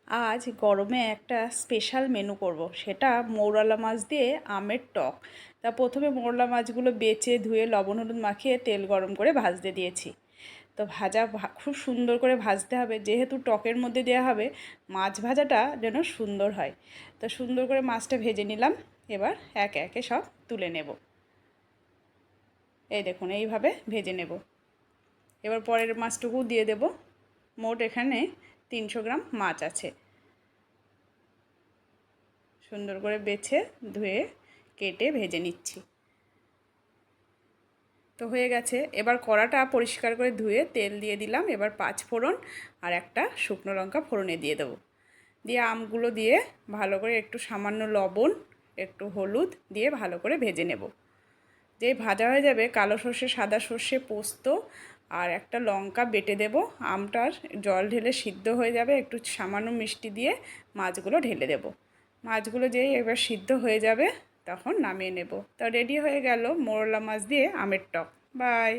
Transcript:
আজ গরমে একটা স্পেশাল মেনু করব, সেটা মৌরলা মাছ দিয়ে আমের টক। তা প্রথমে মৌরলা মাছগুলো বেছে ধুয়ে লবণ হলুদ মাখিয়ে তেল গরম করে ভাজতে দিয়েছি। তো খুব সুন্দর করে ভাজতে হবে, যেহেতু টকের মধ্যে দেওয়া হবে, মাছ ভাজাটা যেন সুন্দর হয়। তো সুন্দর করে মাছটা ভেজে নিলাম। এবার একে একে সব তুলে নেব। এই দেখুন, এইভাবে ভেজে নেব। এবার পরের মাছটুকু দিয়ে দেব। মোট এখানে 300 গ্রাম মাছ আছে। সুন্দর করে বেছে ধুয়ে কেটে ভেজে নিচ্ছি। তো হয়ে গেছে। এবার কড়াটা পরিষ্কার করে ধুয়ে তেল দিয়ে দিলাম। এবার 5 ফোড়ন আর একটা শুকনো লঙ্কা ফোড়নে দিয়ে দেবো। দিয়ে আমগুলো দিয়ে ভালো করে একটু সামান্য লবণ, একটু হলুদ দিয়ে ভালো করে ভেজে নেব। যেই ভাজা হয়ে যাবে, কালো সর্ষে, সাদা সর্ষে, পোস্ত আর একটা লঙ্কা বেটে দেব। আমটার জল ঢেলে সিদ্ধ হয়ে যাবে, একটু সামান্য মিষ্টি দিয়ে মাছগুলো ঢেলে দেব। মাছগুলো যেই এবার সিদ্ধ হয়ে যাবে তখন নামিয়ে নেব। তা রেডি হয়ে গেল মোরলা মাছ দিয়ে আমের টক। বাই।